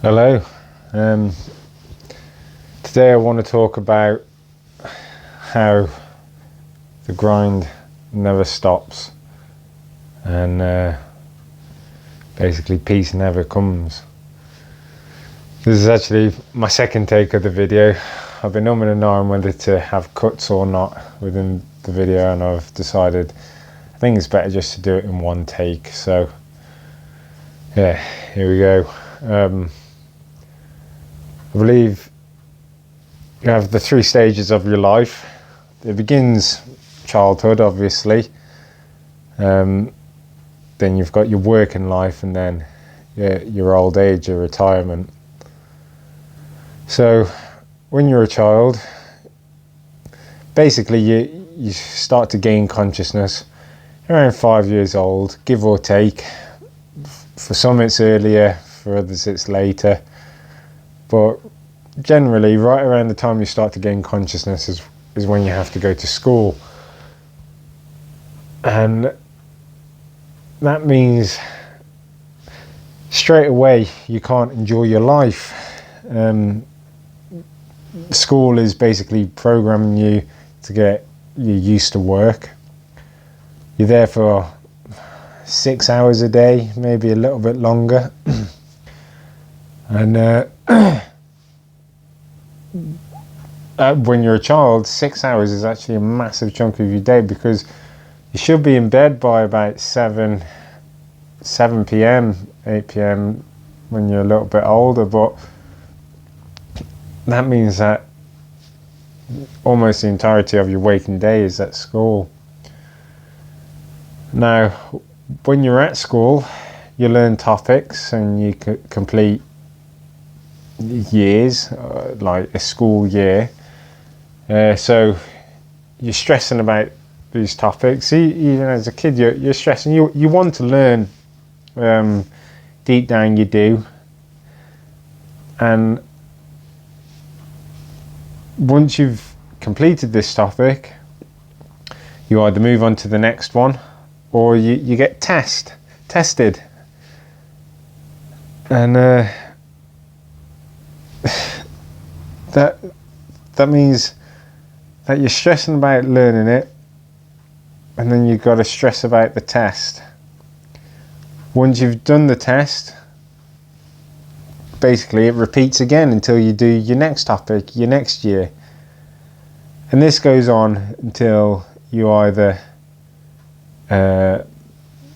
Hello. Um, Today I want to talk about how the grind never stops and basically peace never comes. This is actually my second take of the video. I've been umming and ahhing whether to have cuts or not within the video, and I've decided I think it's better just to do it in one take. So yeah, here we go. I believe you have the three stages of your life. It begins childhood, obviously. Then you've got your working life, and then your old age, your retirement. So when you're a child, basically you start to gain consciousness around 5 years old, give or take. For some it's earlier, for others it's later. But generally, right around the time you start to gain consciousness is when you have to go to school. And that means straight away you can't enjoy your life. School is basically programming you to get you used to work. You're there for 6 hours a day, maybe a little bit longer. And when you're a child, 6 hours is actually a massive chunk of your day, because you should be in bed by about 7 p.m, 8 p.m. when you're a little bit older. But that means that almost the entirety of your waking day is at school. Now, when you're at school, you learn topics and you complete years, like a school year. So you're stressing about these topics. Even as a kid, you're stressing. You want to learn. Deep down, you do. And once you've completed this topic, you either move on to the next one, or you get tested. And that means that you're stressing about learning it, and then you've got to stress about the test. Once you've done the test, basically it repeats again until you do your next topic, your next year. And this goes on until you either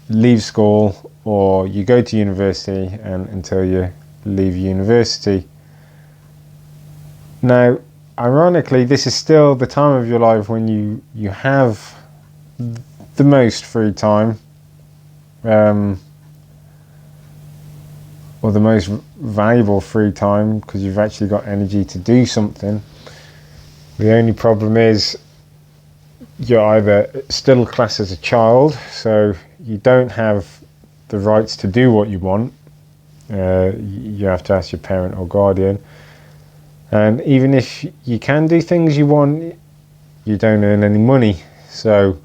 leave school or you go to university, and until you leave university. Now, ironically, this is still the time of your life when you have the most free time, or the most valuable free time, because you've actually got energy to do something. The only problem is you're either still classed as a child, so you don't have the rights to do what you want. You have to ask your parent or guardian. And even if you can do things you want, you don't earn any money, so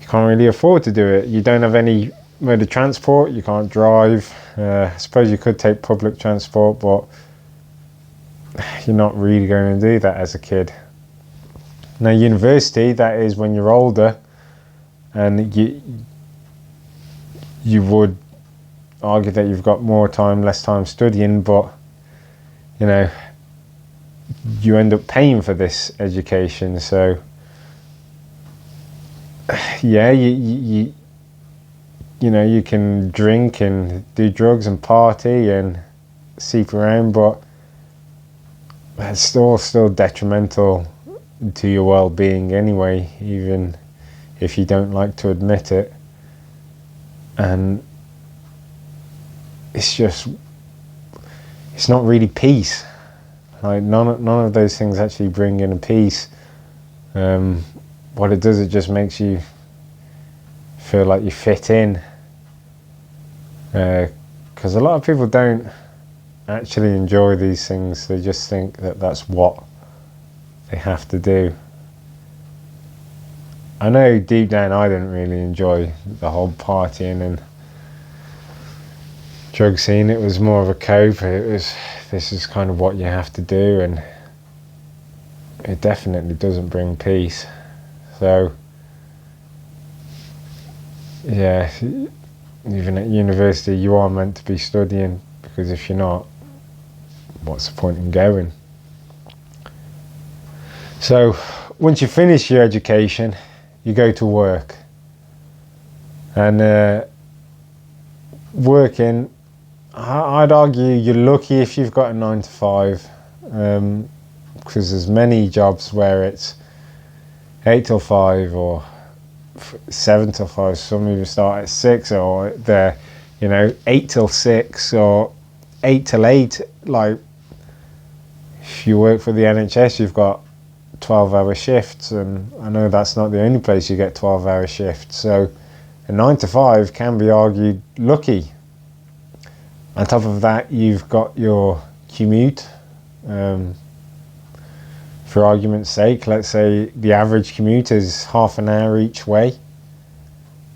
you can't really afford to do it. You don't have any mode of transport, you can't drive. I suppose you could take public transport, but you're not really going to do that as a kid. Now, university, that is when you're older, and you would argue that you've got more time, less time studying, but you know, you end up paying for this education. So yeah, you know, you can drink and do drugs and party and seek around, but it's still detrimental to your well-being anyway, even if you don't like to admit it. And it's not really peace. Like none of those things actually bring in a peace. What it does, it just makes you feel like you fit in. Because a lot of people don't actually enjoy these things. They just think that that's what they have to do. I know deep down I didn't really enjoy the whole partying and drug scene. It was more of a cope. This is kind of what you have to do, and it definitely doesn't bring peace. So yeah, even at university you are meant to be studying, because if you're not, what's the point in going? So once you finish your education, you go to work, and working, I'd argue you're lucky if you've got a 9 to 5, because there's many jobs where it's 8 till 5 or 7 till 5. Some even start at 6, or they're 8 till 6 or 8 till 8. Like, if you work for the NHS, you've got 12-hour shifts, and I know that's not the only place you get 12-hour shifts. So a 9 to 5 can be argued lucky. On top of that, you've got your commute. For argument's sake, let's say the average commute is half an hour each way.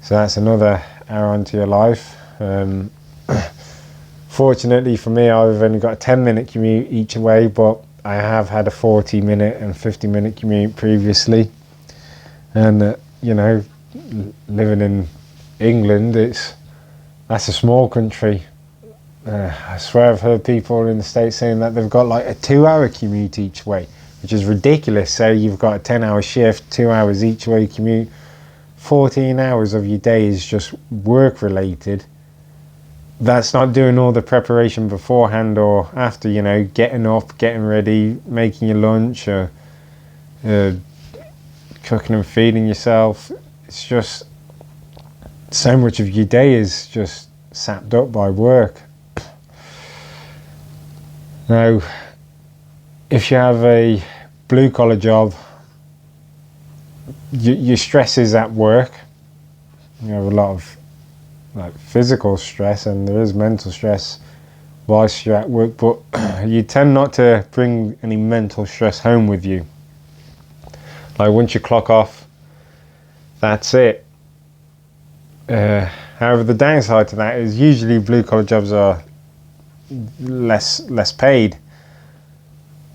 So that's another hour onto your life. Fortunately for me, I've only got a 10-minute commute each way, but I have had a 40-minute and 50-minute commute previously. And, living in England, that's a small country. I swear I've heard people in the States saying that they've got like a 2-hour commute each way, which is ridiculous. Say you've got a 10-hour shift, 2 hours each way commute, 14 hours of your day is just work related. That's not doing all the preparation beforehand or after, getting up, getting ready, making your lunch, or cooking and feeding yourself. It's just so much of your day is just sapped up by work. Now, if you have a blue-collar job, your stress is at work. You have a lot of physical stress, and there is mental stress whilst you're at work, but you tend not to bring any mental stress home with you. Like, once you clock off, that's it. However, the downside to that is usually blue-collar jobs are less paid,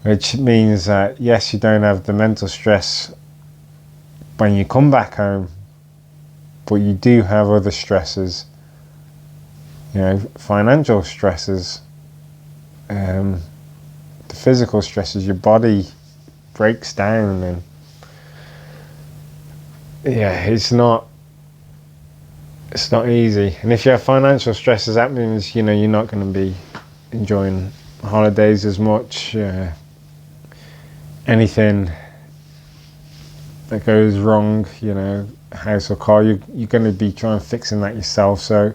which means that yes, you don't have the mental stress when you come back home, but you do have other stresses, financial stresses, the physical stresses. Your body breaks down, and it's not easy. And if you have financial stresses, that means you're not going to be enjoying holidays as much. Anything that goes wrong, house or car, you're going to be trying fixing that yourself. So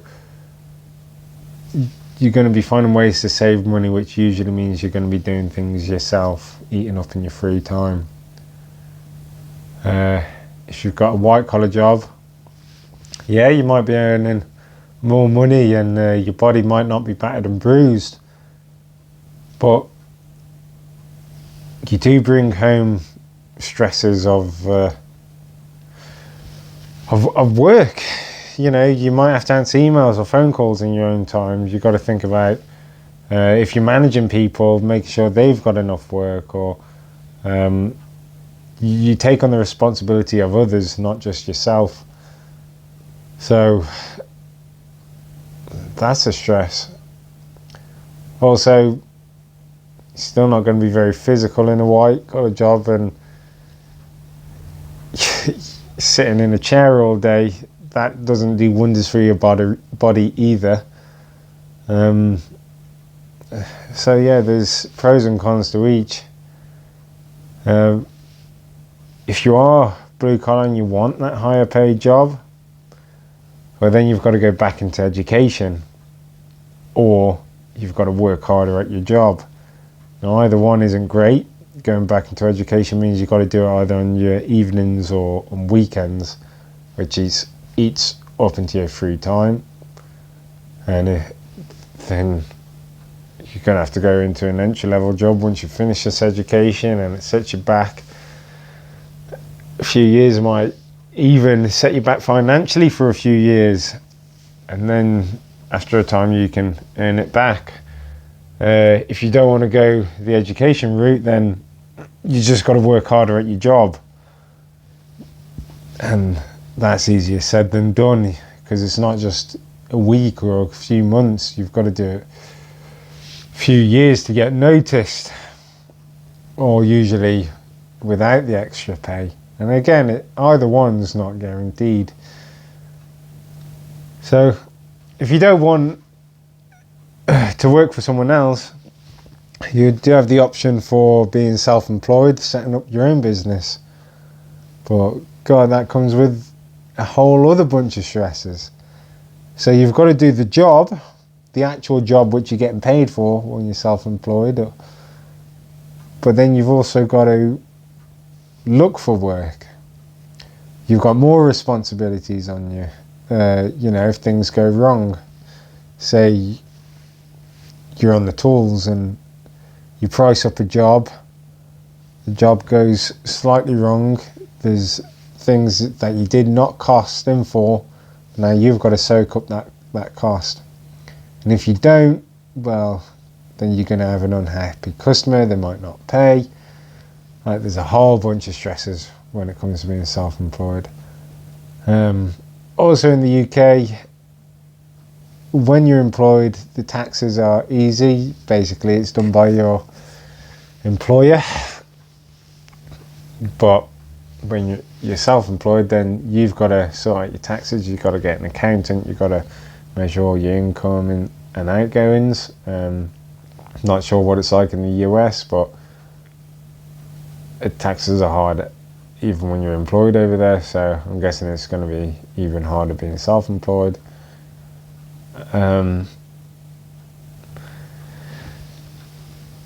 you're going to be finding ways to save money, which usually means you're going to be doing things yourself, eating up in your free time. If you've got a white collar job, you might be earning more money, and your body might not be battered and bruised, but you do bring home stresses of work. You might have to answer emails or phone calls in your own time. You've got to think about if you're managing people, make sure they've got enough work, or you take on the responsibility of others, not just yourself. So that's a stress. Also, still not going to be very physical in a white collar job, and sitting in a chair all day, that doesn't do wonders for your body either. So there's pros and cons to each. If you are blue collar and you want that higher paid job, well, then you've got to go back into education, or you've got to work harder at your job. Now, either one isn't great. Going back into education means you've got to do it either on your evenings or on weekends, which eats up into your free time. And then you're going to have to go into an entry-level job once you finish this education, and it sets you back a few years. Might even set you back financially for a few years, and then after a time you can earn it back. If you don't want to go the education route, then you just got to work harder at your job, and that's easier said than done, because it's not just a week or a few months. You've got to do it a few years to get noticed, or usually without the extra pay. And again, either one's not guaranteed. So if you don't want to work for someone else, you do have the option for being self-employed, setting up your own business. But God, that comes with a whole other bunch of stresses. So you've got to do the job, the actual job which you're getting paid for when you're self-employed. But then you've also got to look for work. You've got more responsibilities on you. If things go wrong, say you're on the tools and you price up a job, the job goes slightly wrong, there's things that you did not cost in for, now you've got to soak up that cost. And if you don't, well, then you're going to have an unhappy customer, they might not pay. Like, there's a whole bunch of stresses when it comes to being self-employed. Also in the UK, when you're employed, the taxes are easy. Basically, it's done by your employer. But when you're self-employed, then you've got to sort out your taxes. You've got to get an accountant. You've got to measure all your income and outgoings. Not sure what it's like in the US, but taxes are hard even when you're employed over there, so I'm guessing it's going to be even harder being self-employed.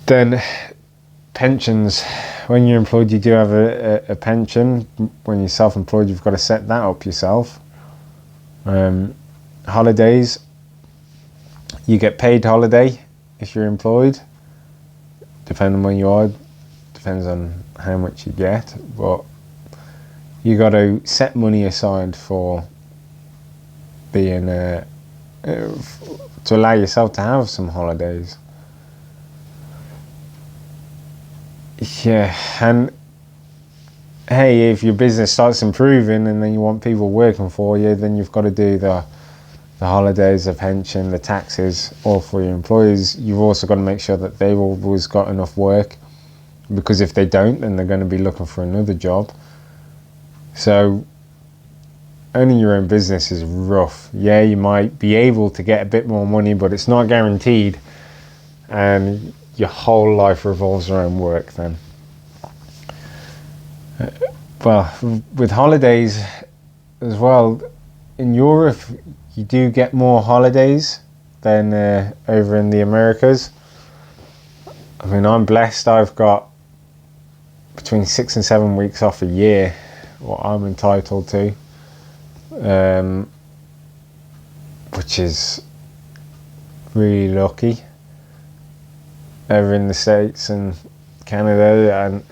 Then pensions. When you're employed, you do have a pension. When you're self-employed, you've got to set that up yourself. Holidays. You get paid holiday if you're employed. Depending on when you are, depends on how much you get, but you got to set money aside for being to allow yourself to have some holidays. Yeah, and hey, if your business starts improving and then you want people working for you, then you've got to do the holidays, the pension, the taxes, all for your employees. You've also got to make sure that they've always got enough work, because if they don't, then they're going to be looking for another job. So owning your own business is rough. Yeah, you might be able to get a bit more money, but it's not guaranteed, and your whole life revolves around work then. Well, with holidays as well, in Europe you do get more holidays than over in the Americas. I mean, I'm blessed. I've got between 6 and 7 weeks off a year, what I'm entitled to, which is really lucky. Over in the States and Canada,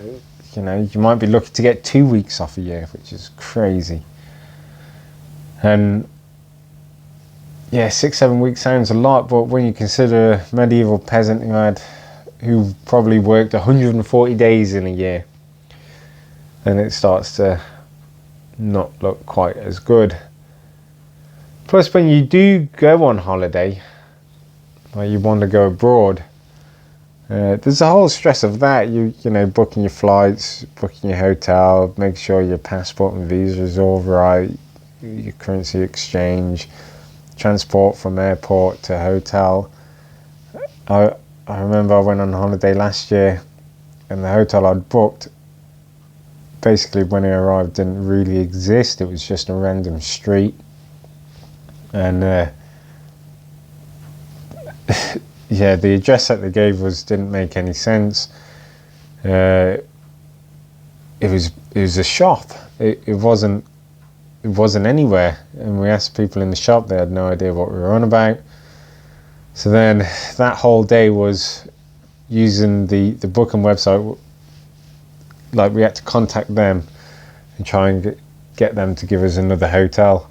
and you might be lucky to get 2 weeks off a year, which is crazy. And yeah, 6-7 weeks sounds a lot, but when you consider a medieval peasant who probably worked 140 days in a year, then it starts to not look quite as good. Plus, when you do go on holiday, or you want to go abroad, there's a whole stress of that. You know, booking your flights, booking your hotel, make sure your passport and visa is all right, your currency exchange, transport from airport to hotel. I remember I went on holiday last year, and the hotel I'd booked, basically when I arrived, didn't really exist. It was just a random street, and yeah, the address that they gave didn't make any sense. It was a shop. It wasn't anywhere, and we asked people in the shop. They had no idea what we were on about. So then that whole day was using the booking website. Like, we had to contact them and try and get them to give us another hotel.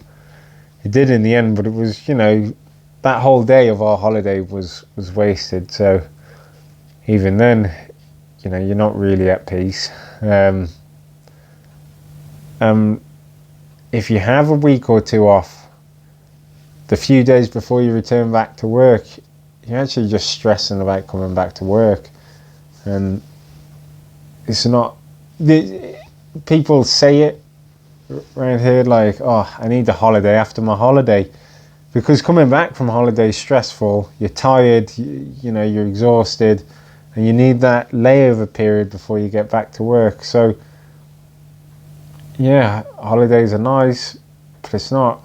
It did in the end, but it was, that whole day of our holiday was wasted. So even then, you're not really at peace. If you have a week or two off, the few days before you return back to work, you're actually just stressing about coming back to work. And it's not, people say it around here like, oh, I need a holiday after my holiday, because coming back from holiday is stressful. You're tired, you're exhausted, and you need that layover period before you get back to work. So yeah, holidays are nice, but it's not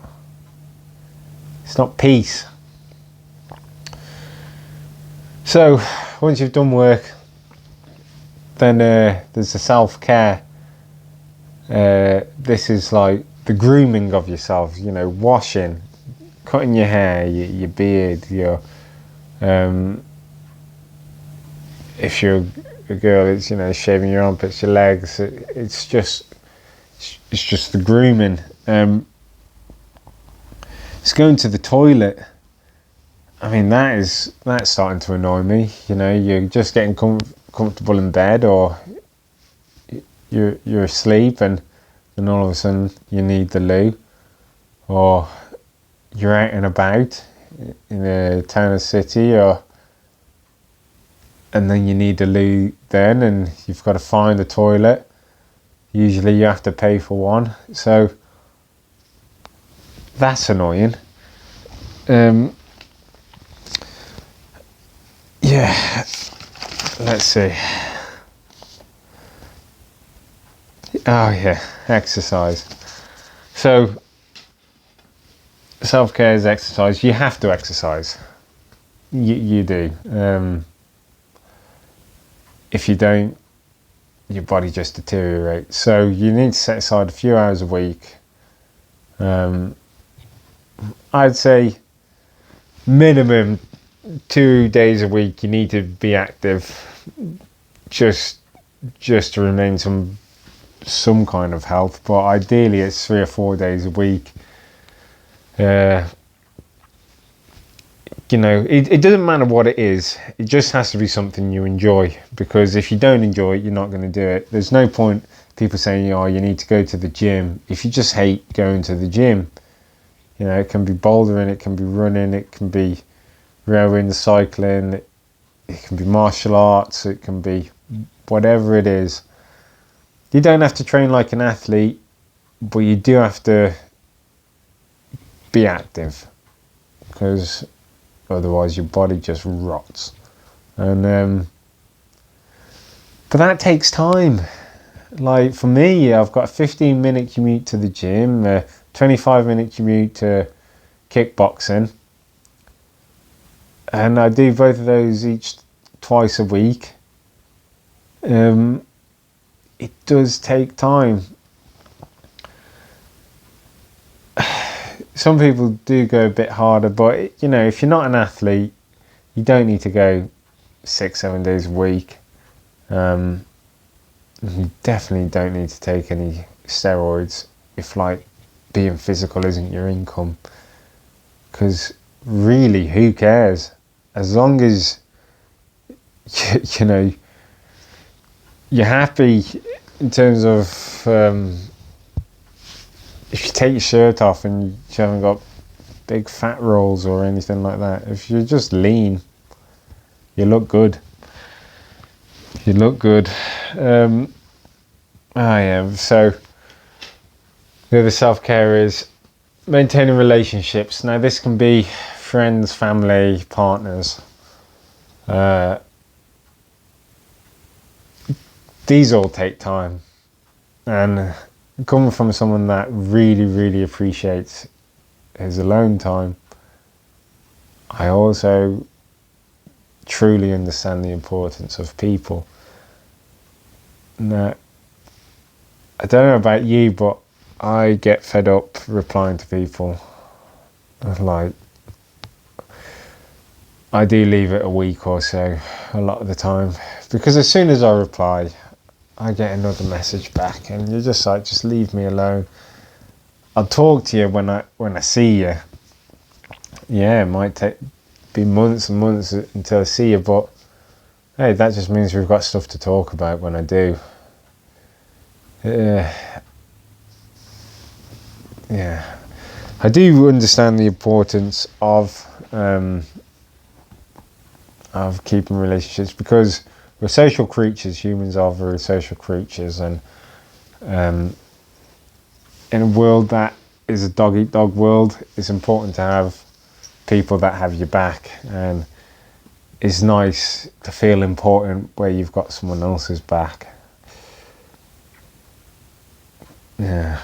peace. So once you've done work, then there's the self-care. This is like the grooming of yourself, washing, cutting your hair, your beard, your if you're a girl, it's shaving your armpits, your legs. It's just the grooming. It's going to the toilet. I mean, that's starting to annoy me. You're just getting comfortable in bed, or you're asleep, and then all of a sudden you need the loo, or you're out and about in a town or city, and then you need the loo then, and you've got to find a toilet. Usually you have to pay for one, so that's annoying. Yeah, let's see. Oh yeah, exercise. So self-care is exercise. You have to exercise. You do. If you don't, your body just deteriorates. So you need to set aside a few hours a week. I'd say minimum 2 days a week you need to be active, just to remain some kind of health. But ideally it's 3 or 4 days a week. It doesn't matter what it is. It just has to be something you enjoy, because if you don't enjoy it, you're not going to do it. There's no point people saying, oh, you need to go to the gym if you just hate going to the gym. It can be bouldering, it can be running, it can be rowing, cycling, it can be martial arts, it can be whatever it is. You don't have to train like an athlete, but you do have to be active, because otherwise your body just rots. And but that takes time. Like for me, I've got a 15-minute commute to the gym, a 25-minute commute to kickboxing, and I do both of those twice a week. It does take time. Some people do go a bit harder, but if you're not an athlete, you don't need to go 6-7 days a week. You definitely don't need to take any steroids if being physical isn't your income, because really, who cares? As long as you're happy in terms of if you take your shirt off and you haven't got big fat rolls or anything like that. If you're just lean, you look good. So the other self-care is maintaining relationships. Now this can be friends, family, partners. These all take time, and coming from someone that really, really appreciates his alone time, I also truly understand the importance of people. Now, I don't know about you, but I get fed up replying to people. I do leave it a week or so a lot of the time, because as soon as I reply, I get another message back, and you're just like, just leave me alone. I'll talk to you when I see you, yeah, it might be months and months until I see you, but hey, that just means we've got stuff to talk about when I do. Yeah, I do understand the importance of keeping relationships, because we're social creatures. Humans are very social creatures, and in a world that is a dog eat dog world, it's important to have people that have your back, and it's nice to feel important where you've got someone else's back. Yeah,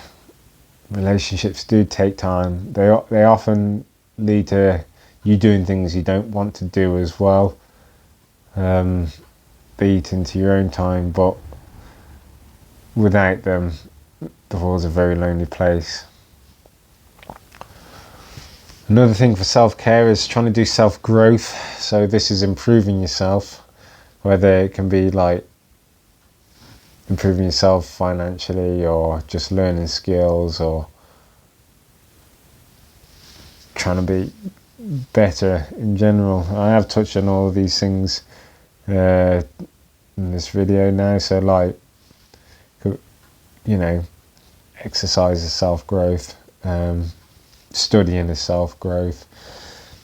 relationships do take time. They often lead to you doing things you don't want to do as well. They eat into your own time, but without them, the world's a very lonely place. Another thing for self-care is trying to do self-growth. So this is improving yourself, whether it can be like improving yourself financially, or just learning skills, or trying to be better in general. I have touched on all of these things in this video now. So like, you know, exercise is self-growth, studying is self-growth.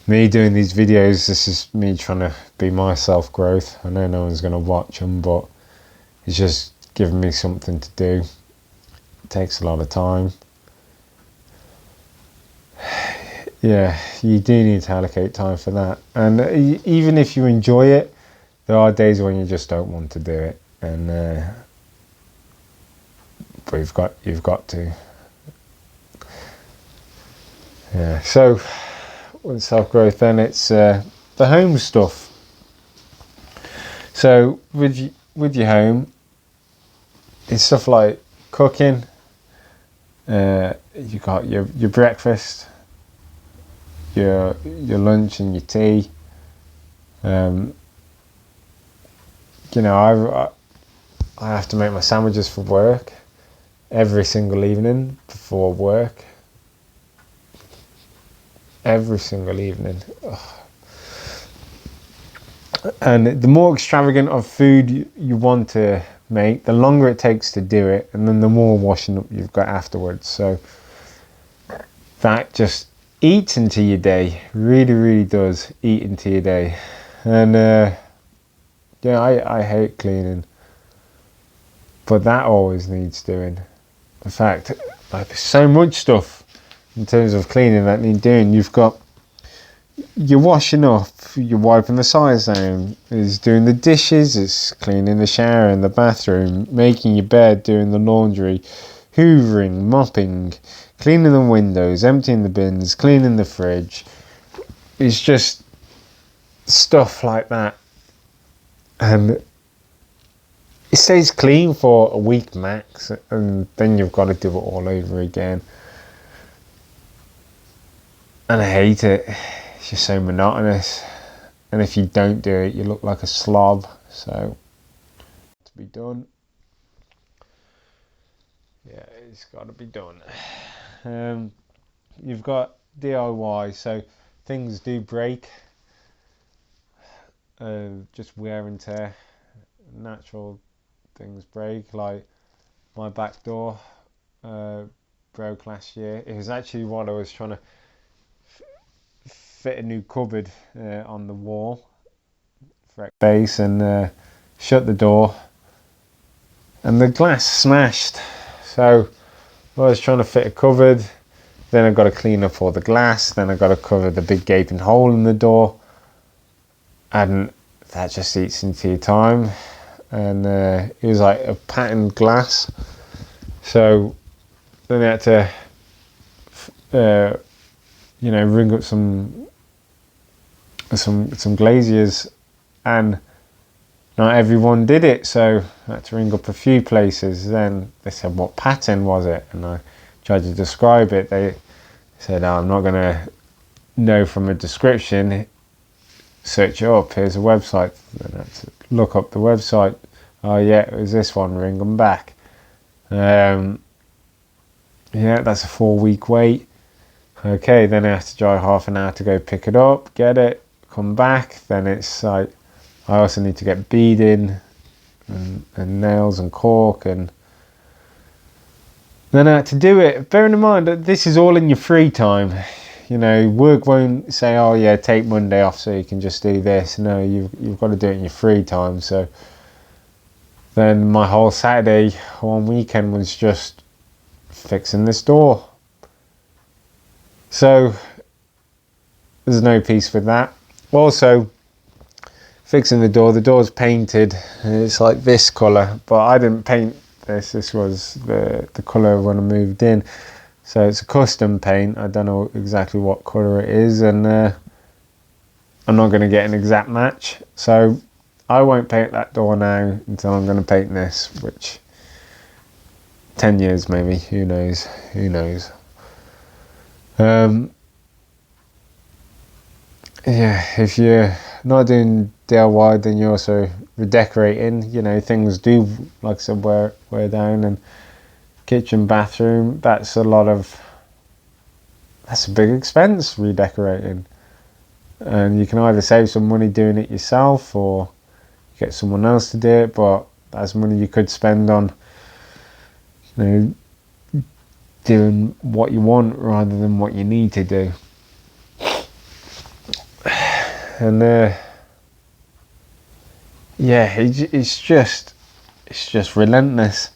Me doing these videos, this is me trying to be my self-growth. I know no one's going to watch them, but it's just giving me something to do. It takes a lot of time. Yeah, you do need to allocate time for that. And even if you enjoy it, there are days when you just don't want to do it, and but you've got to. Yeah. So with self-growth, then it's the home stuff. So with your home, it's stuff like cooking. You got your breakfast, your lunch, and your tea. You know, I have to make my sandwiches for work every single evening before work. Every single evening. Ugh. And the more extravagant of food you want to make, the longer it takes to do it, and then the more washing up you've got afterwards. So that just eats into your day. Really, really does eat into your day. And yeah, I hate cleaning, but that always needs doing. In fact, like, there's so much stuff in terms of cleaning that need doing. You've got you're washing up, you're wiping the sides down, is doing the dishes, it's cleaning the shower and the bathroom, making your bed, doing the laundry, hoovering, mopping, cleaning the windows, emptying the bins, cleaning the fridge. It's just stuff like that. And it stays clean for a week max, and then you've got to do it all over again. And I hate it. It's just so monotonous. And if you don't do it, you look like a slob. So, to be done. Yeah, it's got to be done. You've got DIY, so things do break. Just wear and tear. Natural things break. Like my back door broke last year. It was actually what I was trying to fit a new cupboard on the wall for base, and shut the door, and the glass smashed. So I was trying to fit a cupboard, then I've got to clean up all the glass, then I've got to cover the big gaping hole in the door, and that just eats into your time. And it was like a patterned glass, so then I had to ring up some glaziers, and not everyone did it, so I had to ring up a few places. Then they said, what pattern was it? And I tried to describe it. They said, oh, I'm not going to know from a description, search it up, here's a website. Then I had to look up the website. Oh yeah, it was this one, ring them back. Yeah, that's a 4-week wait. Okay, then I have to drive half an hour to go pick it up, get it, come back. Then it's like I also need to get beading and nails and cork, and then I had to do it. Bearing in mind that this is all in your free time. You know, work won't say, "Oh yeah, take Monday off so you can just do this." No, you've got to do it in your free time. So then my whole Saturday one weekend was just fixing this door. So there's no peace with that. Also, fixing the door's painted, and it's like this colour, but I didn't paint this was the colour when I moved in, so it's a custom paint. I don't know exactly what colour it is, and I'm not going to get an exact match, so I won't paint that door now until I'm going to paint this, which 10 years maybe, who knows. Yeah, if you're not doing DIY, then you're also redecorating. You know, things do, like I said, wear down, and kitchen, bathroom, that's a big expense, redecorating. And you can either save some money doing it yourself or get someone else to do it, but that's money you could spend on, you know, doing what you want rather than what you need to do. And yeah, it's just relentless.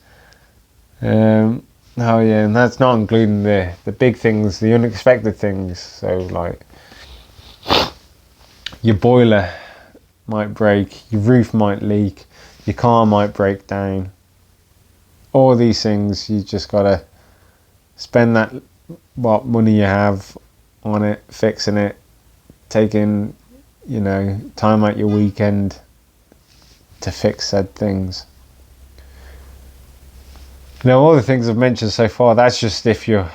Oh yeah, and that's not including the big things, the unexpected things. So like your boiler might break, your roof might leak, your car might break down. All these things, you just gotta spend that what money you have on it, fixing it, taking, you know, time out your weekend to fix said things. Now, all the things I've mentioned so far, that's just if you're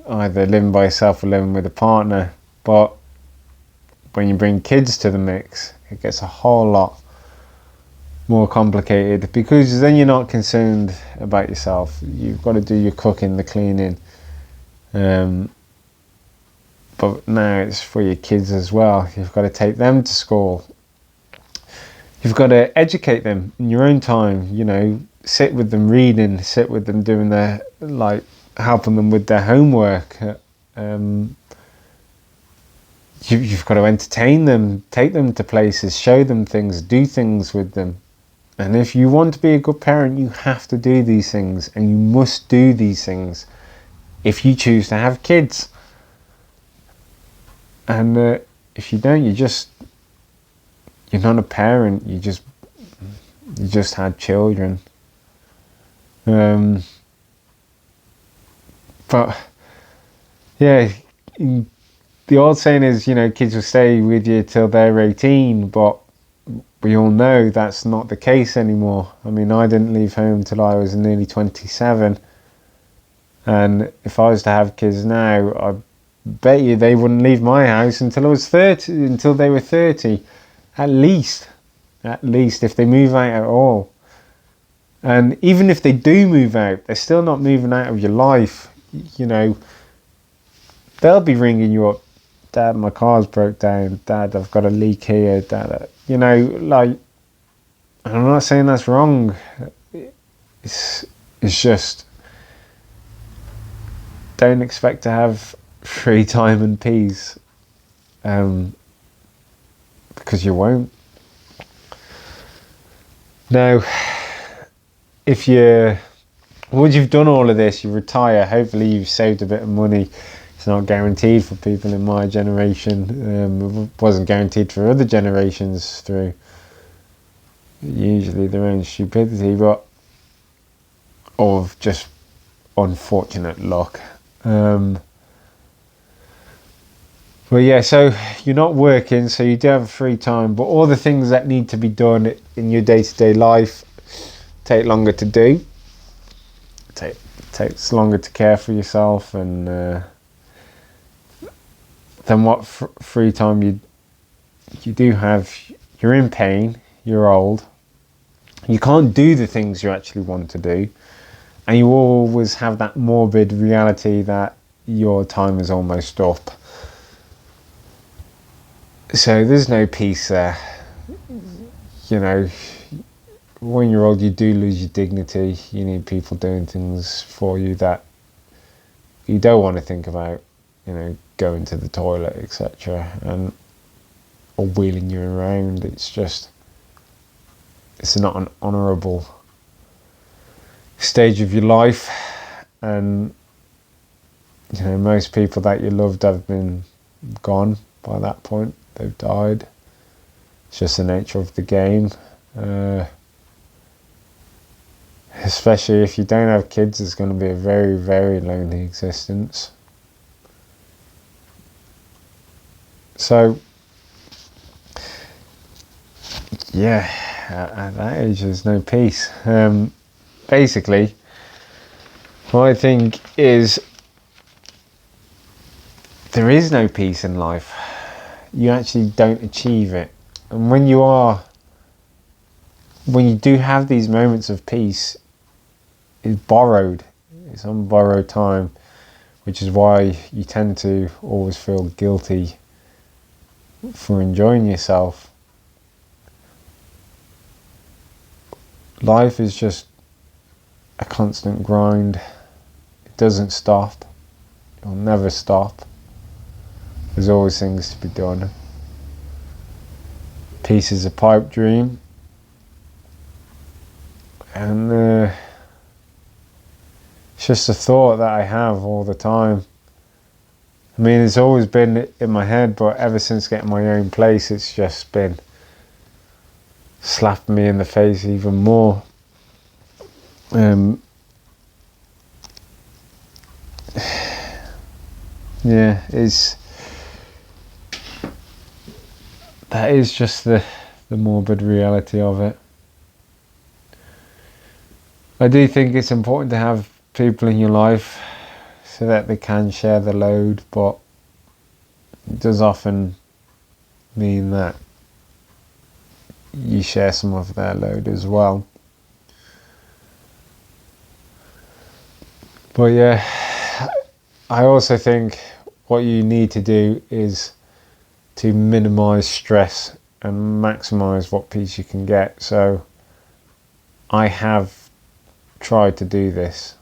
either living by yourself or living with a partner. But when you bring kids to the mix, it gets a whole lot more complicated, because then you're not concerned about yourself. You've got to do your cooking, the cleaning. But now it's for your kids as well. You've got to take them to school. You've got to educate them in your own time, you know, sit with them reading, sit with them doing their, like, helping them with their homework. You've got to entertain them, take them to places, show them things, do things with them. And if you want to be a good parent, you have to do these things, and you must do these things if you choose to have kids. And if you don't, you're not a parent. You just had children. But yeah, the old saying is, you know, kids will stay with you till they're 18, but we all know that's not the case anymore. I mean, I didn't leave home till I was nearly 27, and if I was to have kids now, I bet you they wouldn't leave my house until I was 30, until they were 30, at least, if they move out at all. And even if they do move out, they're still not moving out of your life. You know, they'll be ringing you up, "Dad, my car's broke down. Dad, I've got a leak here. Dad," you know, like, I'm not saying that's wrong. It's just, don't expect to have free time and peace, because you won't. Now, once you've done all of this, you retire, hopefully you've saved a bit of money. It's not guaranteed for people in my generation. It wasn't guaranteed for other generations through usually their own stupidity, but of just unfortunate luck. Well, yeah, so you're not working, so you do have free time, but all the things that need to be done in your day-to-day life take longer to do. Takes longer to care for yourself, and then what free time you do have, you're in pain, you're old, you can't do the things you actually want to do, and you always have that morbid reality that your time is almost up. So there's no peace there. You know, when you're old, you do lose your dignity. You need people doing things for you that you don't want to think about, you know, going to the toilet, etc., and or wheeling you around. It's not an honourable stage of your life, and you know, most people that you loved have been gone by that point. They've died. It's just the nature of the game. Especially if you don't have kids, it's going to be a very, very lonely existence. So, yeah, at that age, there's no peace. Basically, what I think is there is no peace in life. You actually don't achieve it. And when you do have these moments of peace, it's borrowed. It's on borrowed time, which is why you tend to always feel guilty for enjoying yourself. Life is just a constant grind. It doesn't stop. It'll never stop. There's always things to be done. Peace is a pipe dream. And it's just a thought that I have all the time. I mean, it's always been in my head, but ever since getting my own place, it's just been slapped me in the face even more. Yeah, that is just the morbid reality of it. I do think it's important to have people in your life so that they can share the load, but it does often mean that you share some of their load as well. But yeah, I also think what you need to do is to minimize stress and maximize what peace you can get. So I have tried to do this.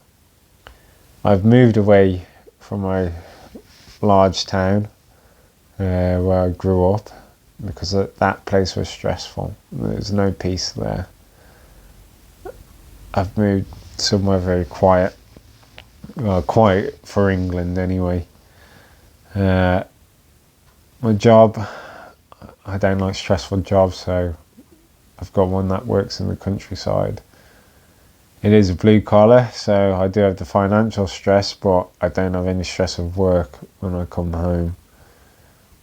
I've moved away from my large town where I grew up because that place was stressful. There's no peace there. I've moved somewhere very quiet. Well, quiet for England anyway. My job, I don't like stressful jobs, so I've got one that works in the countryside. It is a blue collar, so I do have the financial stress, but I don't have any stress of work when I come home.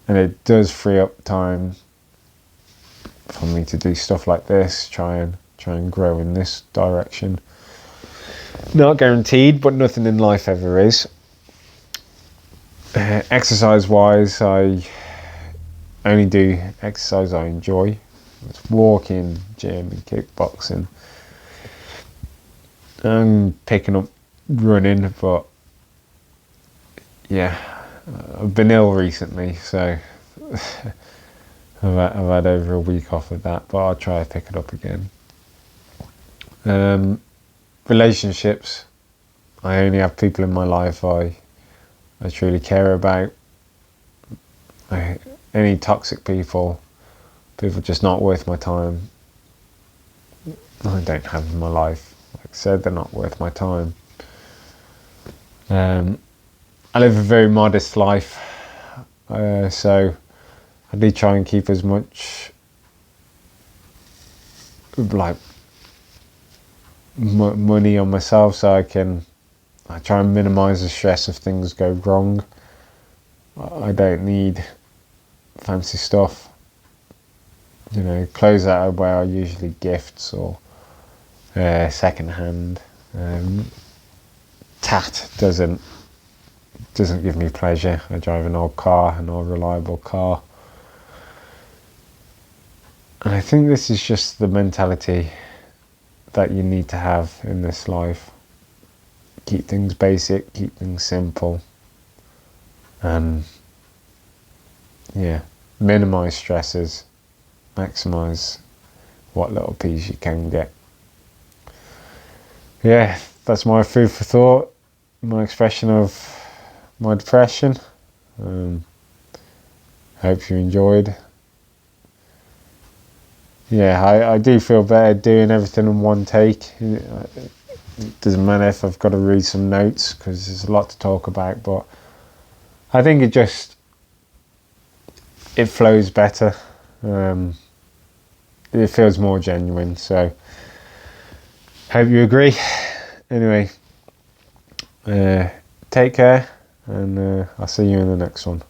And it does free up time for me to do stuff like this, try and grow in this direction. Not guaranteed, but nothing in life ever is. Exercise wise, I only do exercise I enjoy. It's walking, gym and kickboxing. I'm picking up running, but yeah, I've been ill recently, so I've had over a week off of that, but I'll try to pick it up again. Relationships, I only have people in my life I truly care about. Any toxic people just not worth my time, I don't have in my life. Like I said, they're not worth my time. I live a very modest life, so I do try and keep as much like money on myself, so I try and minimise the stress if things go wrong. I don't need fancy stuff. You know, clothes that I wear are usually gifts or second hand. Tat doesn't give me pleasure. I drive an old car, an old reliable car. And I think this is just the mentality that you need to have in this life. Keep things basic, keep things simple. and yeah, minimize stresses, maximize what little peace you can get. Yeah, that's my food for thought, my expression of my depression. Hope you enjoyed. Yeah, I do feel better doing everything in one take. It doesn't matter if I've got to read some notes, because there's a lot to talk about, but I think it flows better. It feels more genuine, so hope you agree. Anyway, take care, and I'll see you in the next one.